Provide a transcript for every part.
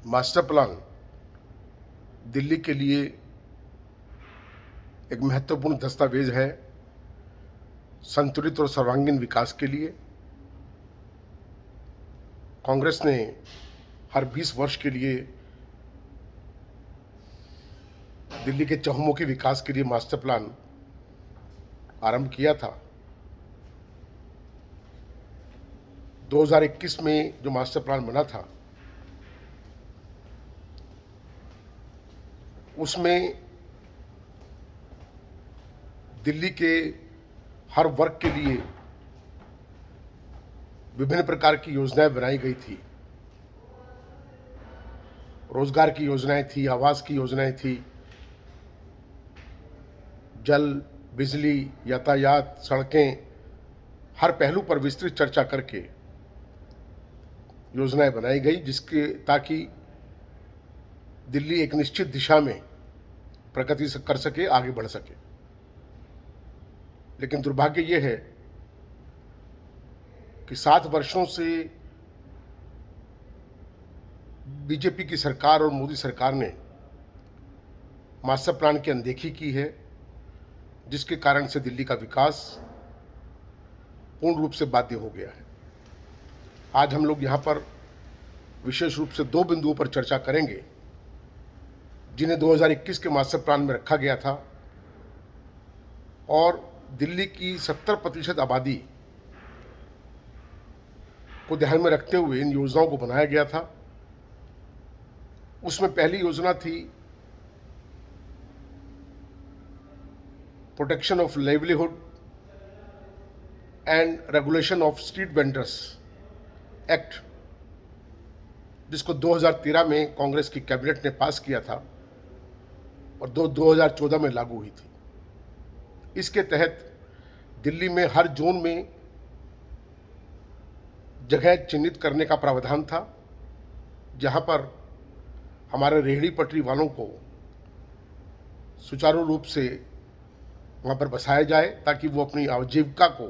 Master plan Delhi के लिए एक महत्वपूर्ण दस्तावेज है संतुलित और सर्वांगीण विकास के लिए। कांग्रेस ने हर 20 वर्ष के लिए दिल्ली के चहुमुखी विकास के लिए मास्टर प्लान आरंभ किया था। 2021 में जो मास्टर प्लान बना था उसमें दिल्ली के हर वर्ग के लिए विभिन्न प्रकार की योजनाएं बनाई गई थी। रोजगार की योजनाएं थी, आवास की योजनाएं थी, जल, बिजली, यातायात, सड़कें, हर पहलू पर विस्तृत चर्चा करके योजनाएं बनाई गई जिसके ताकि दिल्ली एक निश्चित दिशा में प्रगति कर सके, आगे बढ़ सके। लेकिन दुर्भाग्य यह है कि 7 वर्षों से बीजेपी की सरकार और मोदी सरकार ने मास्टर प्लान की अनदेखी की है, जिसके कारण से दिल्ली का विकास पूर्ण रूप से बाध्य हो गया है। आज हम लोग यहाँ पर विशेष रूप से 2 बिंदुओं पर चर्चा करेंगे जिन्हें 2021 के मास्टर प्लान में रखा गया था और दिल्ली की 70% आबादी को ध्यान में रखते हुए इन योजनाओं को बनाया गया था। उसमें पहली योजना थी protection of livelihood and regulation of street vendors act, जिसको 2013 में कांग्रेस की कैबिनेट ने पास किया था और 2014 में लागू हुई थी। इसके तहत दिल्ली में हर जोन में जगह चिन्हित करने का प्रावधान था जहां पर हमारे रेहड़ी पटरी वालों को सुचारू रूप से वहां पर बसाया जाए ताकि वो अपनी आजीविका को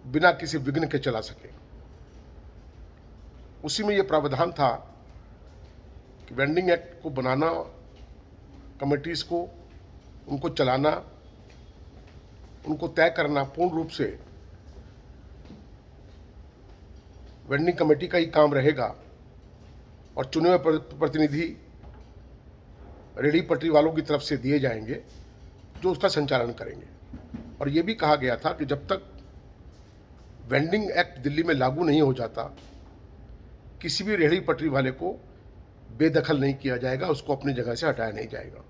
बिना किसी विघ्न के चला सके। उसी में ये प्रावधान था कि वेंडिंग एक्ट को बनाना, कमिटीज को उनको चलाना, उनको तय करना पूर्ण रूप से वेंडिंग कमेटी का ही काम रहेगा और चुने हुए प्रतिनिधि रेहड़ी पटरी वालों की तरफ से दिए जाएंगे जो उसका संचालन करेंगे। और ये भी कहा गया था कि जब तक वेंडिंग एक्ट दिल्ली में लागू नहीं हो जाता किसी भी रेहड़ी पटरी वाले को बेदखल नहीं किया जाएगा, उसको अपनी जगह से हटाया नहीं जाएगा।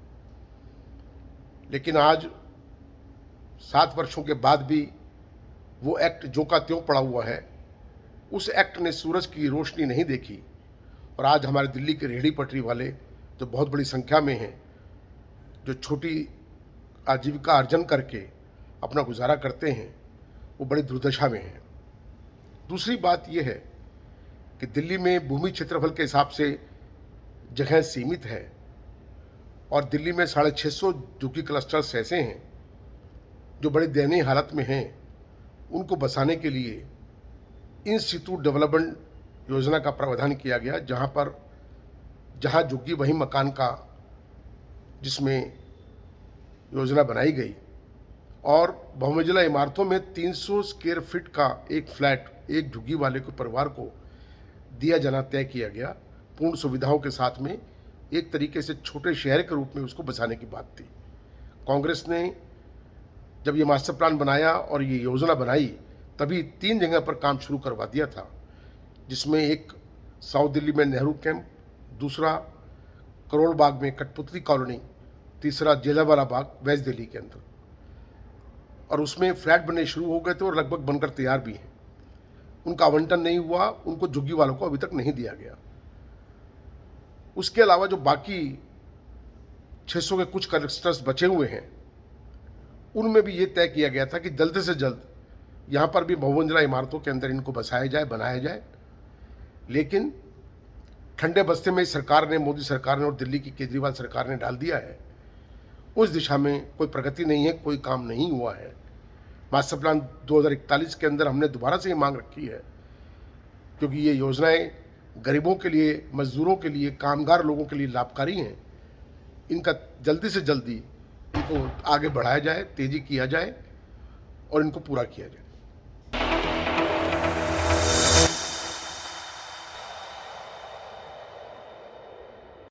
लेकिन आज 7 वर्षों के बाद भी वो एक्ट जो का त्यों पड़ा हुआ है, उस एक्ट ने सूरज की रोशनी नहीं देखी और आज हमारे दिल्ली के रेहड़ी पटरी वाले जो बहुत बड़ी संख्या में हैं, जो छोटी आजीविका अर्जन करके अपना गुजारा करते हैं, वो बड़ी दुर्दशा में हैं। दूसरी बात यह है कि दिल्ली में भूमि क्षेत्रफल के हिसाब से जगह सीमित है और दिल्ली में 650 झुग्गी क्लस्टर्स ऐसे हैं जो बड़ी दयनीय हालत में हैं। उनको बसाने के लिए इन सितु डेवलपमेंट योजना का प्रावधान किया गया जहां झुग्गी वहीं मकान का, जिसमें योजना बनाई गई और बहुमंजिला इमारतों में 300 स्क्वायर फीट का एक फ्लैट एक झुग्गी वाले को परिवार को दिया जाना तय किया गया, पूर्ण सुविधाओं के साथ में। एक तरीके से छोटे शहर के रूप में उसको बसाने की बात थी। कांग्रेस ने जब ये मास्टर प्लान बनाया और ये योजना बनाई तभी 3 जगह पर काम शुरू करवा दिया था, जिसमें एक साउथ दिल्ली में नेहरू कैंप, दूसरा करोल बाग में कठपुतली कॉलोनी, तीसरा जलियांवाला बाग वेस्ट दिल्ली के अंदर। और उसमें फ्लैट बनने शुरू हो गए थे और लगभग बनकर तैयार भी हैं। उनका आवंटन नहीं हुआ, उनको झुग्गी वालों को अभी तक नहीं दिया गया। उसके अलावा जो बाकी 600 के कुछ क्लस्टर्स बचे हुए हैं उनमें भी ये तय किया गया था कि जल्द से जल्द यहाँ पर भी बहुमंजिला इमारतों के अंदर इनको बसाया जाए, बनाया जाए। लेकिन ठंडे बस्ते में सरकार ने, मोदी सरकार ने और दिल्ली की केजरीवाल सरकार ने डाल दिया है। उस दिशा में कोई प्रगति नहीं है, कोई काम नहीं हुआ है। मास्टर प्लान 2041 के अंदर हमने दोबारा से ये मांग रखी है क्योंकि ये योजनाएं गरीबों के लिए, मज़दूरों के लिए, कामगार लोगों के लिए लाभकारी हैं, इनका जल्दी से जल्दी इनको आगे बढ़ाया जाए, तेज़ी किया जाए और इनको पूरा किया जाए।